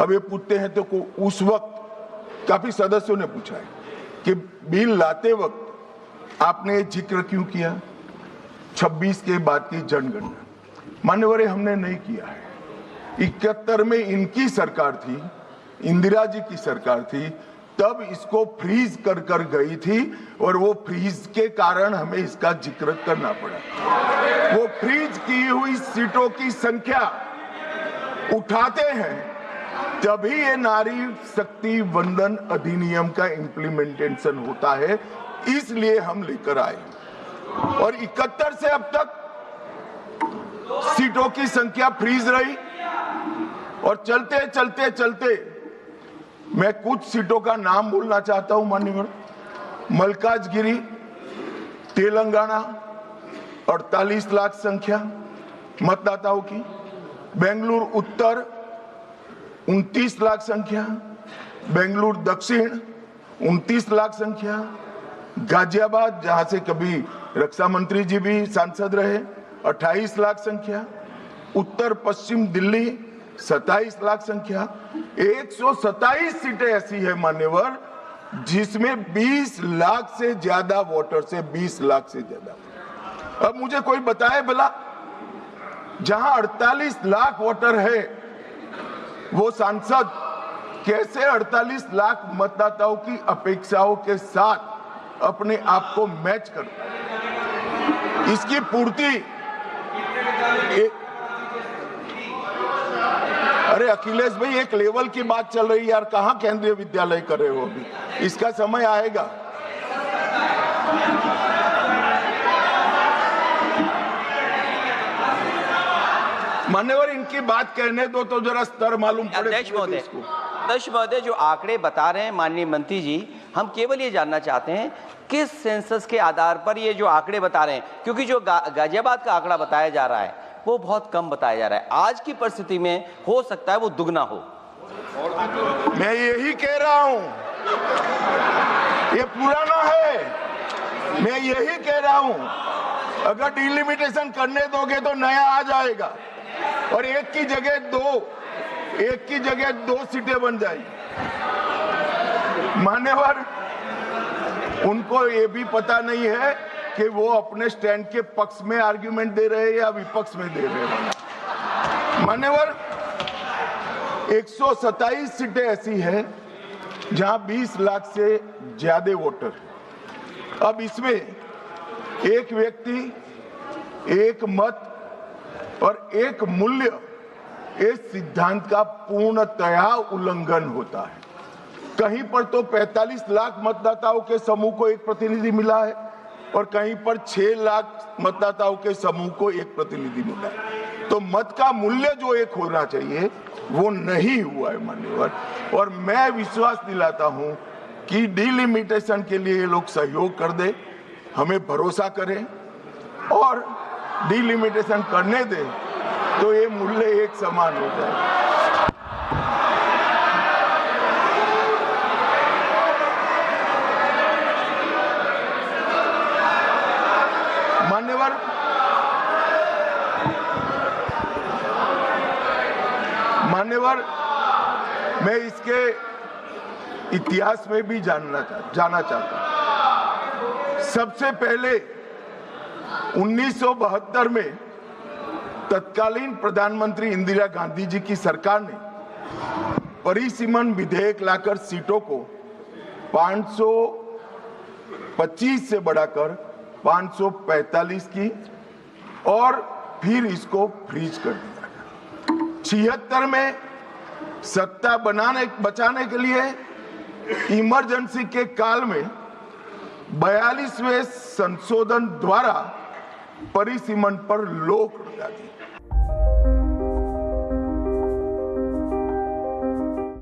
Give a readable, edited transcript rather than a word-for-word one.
अब ये पूछते हैं तो उस वक्त काफी सदस्यों ने पूछा है कि बिल लाते वक्त आपने जिक्र क्यों किया 26 के बाद की जनगणना। मान्यवर, हमने नहीं किया है। 71 में इनकी सरकार थी, इंदिरा जी की सरकार थी, तब इसको फ्रीज कर कर गई थी और वो फ्रीज के कारण हमें इसका जिक्र करना पड़ा। वो फ्रीज की हुई सीटों की संख्या उठाते हैं तभी ये नारी शक्ति वंदन अधिनियम का इम्प्लीमेंटेशन होता है, इसलिए हम लेकर आए। और 71 से अब तक सीटों की संख्या फ्रीज रही और चलते चलते चलते मैं कुछ सीटों का नाम बोलना चाहता हूं माननीय। मलकाजगिरी तेलंगाना 48 लाख संख्या मतदाताओं की, बेंगलुरु उत्तर 29 लाख संख्या, बेंगलुरु दक्षिण 29 लाख संख्या, गाजियाबाद जहां से कभी रक्षा मंत्री जी भी सांसद रहे 28 लाख संख्या, उत्तर पश्चिम दिल्ली 27 लाख संख्या। 127 सीटें ऐसी है मान्यवर जिसमें 20 लाख से ज्यादा वोटर्स है, 20 लाख से ज्यादा। अब मुझे कोई बताए भला, जहां 48 लाख वोटर है वो सांसद कैसे 48 लाख मतदाताओं की अपेक्षाओं के साथ अपने आप को मैच करता है? इसकी पूर्ति अरे अखिलेश भाई, एक लेवल की बात चल रही है यार, कहां केंद्रीय विद्यालय कर रहे हो अभी? इसका समय आएगा। मान्यवर, इनकी बात कहने दो तो जरा स्तर मालूम पड़े। अध्यक्ष महोदय, जो आंकड़े बता रहे हैं माननीय मंत्री जी, हम केवल ये जानना चाहते हैं किस सेंसस के आधार पर ये जो आंकड़े बता रहे हैं, क्योंकि जो गाजियाबाद का आंकड़ा बताया जा रहा है वो बहुत कम बताया जा रहा है। आज की परिस्थिति में हो सकता है वो दुगना हो। मैं यही कह रहा हूं, ये पुराना है। मैं यही कह रहा हूं, अगर डिलिमिटेशन करने दोगे तो नया आ जाएगा और एक की जगह दो सीटें बन जाएगी। मान्यवर, उनको ये भी पता नहीं है कि वो अपने स्टैंड के पक्ष में आर्ग्यूमेंट दे रहे हैं या विपक्ष में दे रहे हैं। मान्यवर, 127 सीटें ऐसी हैं जहां 20 लाख से ज्यादा वोटर है। अब इसमें एक व्यक्ति, एक मत और एक मूल्य, इस सिद्धांत का पूर्णतया उल्लंघन होता है। कहीं पर तो 45 लाख मतदाताओं के समूह को एक प्रतिनिधि मिला है और कहीं पर 6 लाख मतदाताओं के समूह को एक प्रतिनिधि मिला है। तो मत का मूल्य जो एक होना चाहिए वो नहीं हुआ है मान्यवर। और मैं विश्वास दिलाता हूं कि डिलिमिटेशन के लिए ये लोग सहयोग कर दे, हमें भरोसा करें और डिलिमिटेशन करने दे तो ये मूल्य एक समान हो जाए। मान्यवर, मैं इसके इतिहास में भी जाना चाहता हूं। सबसे पहले 1972 में तत्कालीन प्रधानमंत्री इंदिरा गांधी जी की सरकार ने परिसीमन विधेयक लाकर सीटों को 525 से बढ़ाकर 545 की और फिर इसको फ्रीज कर दिया। 76 में सत्ता बचाने के लिए इमरजेंसी के काल में 42वें संशोधन द्वारा परिसीमन पर रोक लगा दी।